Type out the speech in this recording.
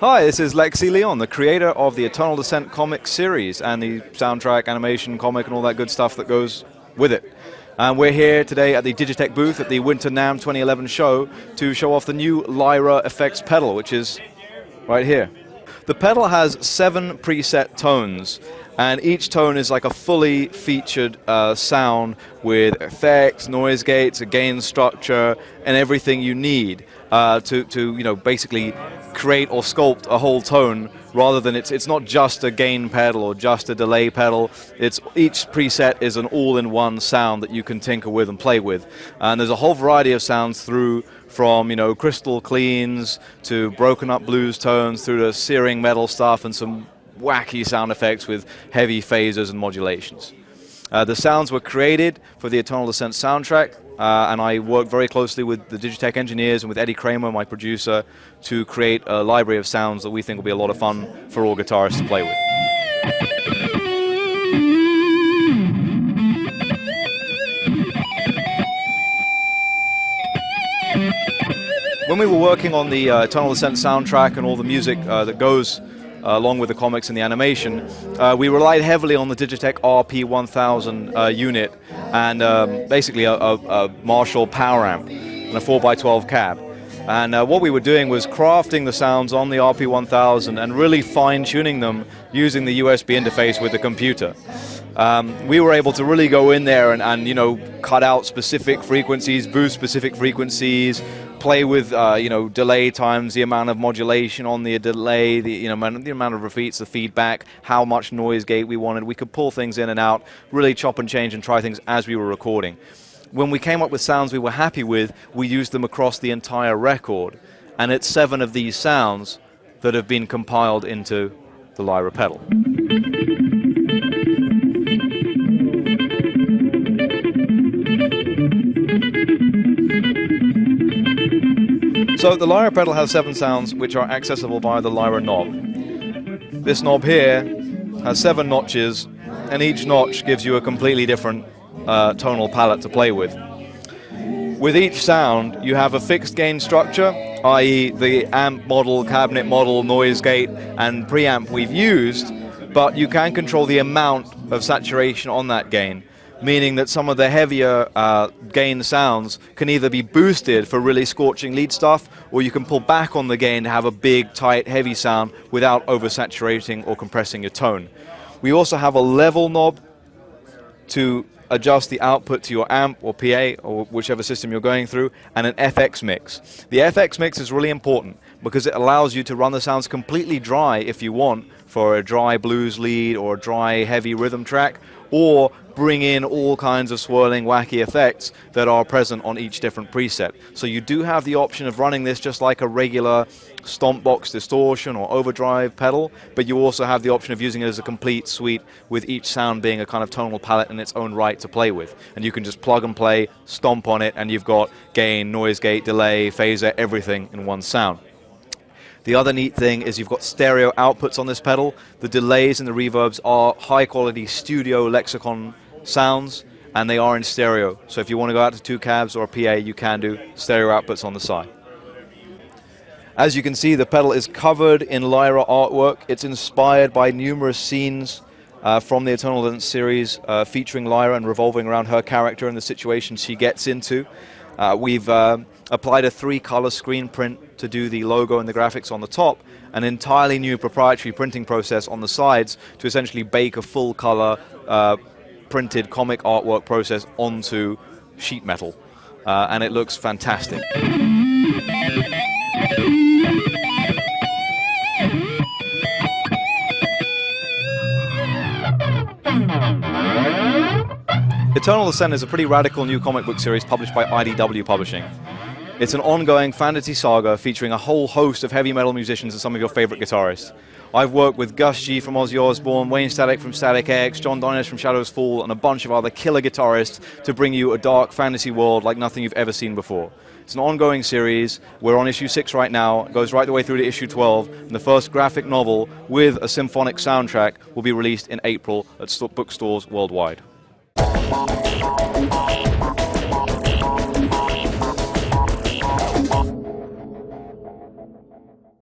Hi, this is Llexi Leon, the creator of the Eternal Descent comic series and the soundtrack, animation, comic, and all that good stuff that goes with it. And we're here today at the DigiTech booth at the Winter NAMM 2011 show to show off the new Lyra effects pedal, which is right here. The pedal has 7 preset tones, and each tone is like a fully featured sound with effects, noise gates, a gain structure, and everything you need to basically create or sculpt a whole tone, rather than it's not just a gain pedal or just a delay pedal. Each preset is an all-in-one sound that you can tinker with and play with. And there's a whole variety of sounds from crystal cleans to broken up blues tones through to searing metal stuff and some wacky sound effects with heavy phasers and modulations. The sounds were created for the Eternal Descent soundtrack, and I worked very closely with the DigiTech engineers and with Eddie Kramer, my producer, to create a library of sounds that we think will be a lot of fun for all guitarists to play with. When we were working on the Eternal Descent soundtrack and all the music that goes along with the comics and the animation, we relied heavily on the DigiTech RP1000 unit and basically a Marshall power amp and a 4x12 cab. And what we were doing was crafting the sounds on the RP1000 and really fine-tuning them using the USB interface with the computer. We were able to really go in there and cut out specific frequencies, boost specific frequencies, play with delay times, the amount of modulation on the delay, the amount of repeats, the feedback, how much noise gate we wanted. We could pull things in and out, really chop and change and try things as we were recording. When we came up with sounds we were happy with, we used them across the entire record. And it's 7 of these sounds that have been compiled into the Lyra pedal. So the Lyra pedal has 7 sounds which are accessible via the Lyra knob. This knob here has 7 notches, and each notch gives you a completely different tonal palette to play with. With each sound, you have a fixed gain structure, i.e. the amp model, cabinet model, noise gate, and preamp we've used, but you can control the amount of saturation on that gain, meaning that some of the heavier gain sounds can either be boosted for really scorching lead stuff, or you can pull back on the gain to have a big, tight, heavy sound without oversaturating or compressing your tone. We also have a level knob to adjust the output to your amp or PA or whichever system you're going through, and an FX mix. The FX mix is really important because it allows you to run the sounds completely dry if you want for a dry blues lead or a dry heavy rhythm track, or bring in all kinds of swirling wacky effects that are present on each different preset. So you do have the option of running this just like a regular stomp box distortion or overdrive pedal, but you also have the option of using it as a complete suite with each sound being a kind of tonal palette in its own right to play with. And you can just plug and play, stomp on it, and you've got gain, noise gate, delay, phaser, everything in one sound. The other neat thing is you've got stereo outputs on this pedal. The delays and the reverbs are high-quality studio lexicon sounds, and they are in stereo. So if you want to go out to 2 cabs or a PA, you can do stereo outputs on the side. As you can see, the pedal is covered in Lyra artwork. It's inspired by numerous scenes from the Eternal Descent series featuring Lyra and revolving around her character and the situations she gets into. We've applied a 3-color screen print to do the logo and the graphics on the top, an entirely new proprietary printing process on the sides to essentially bake a full-color printed comic artwork process onto sheet metal, and it looks fantastic. Eternal Descent is a pretty radical new comic book series published by IDW Publishing. It's an ongoing fantasy saga featuring a whole host of heavy metal musicians and some of your favorite guitarists. I've worked with Gus G from Ozzy Osbourne, Wayne Static from Static X, John Dines from Shadows Fall, and a bunch of other killer guitarists to bring you a dark fantasy world like nothing you've ever seen before. It's an ongoing series. We're on issue 6 right now. It goes right the way through to issue 12. And the first graphic novel with a symphonic soundtrack will be released in April at bookstores worldwide.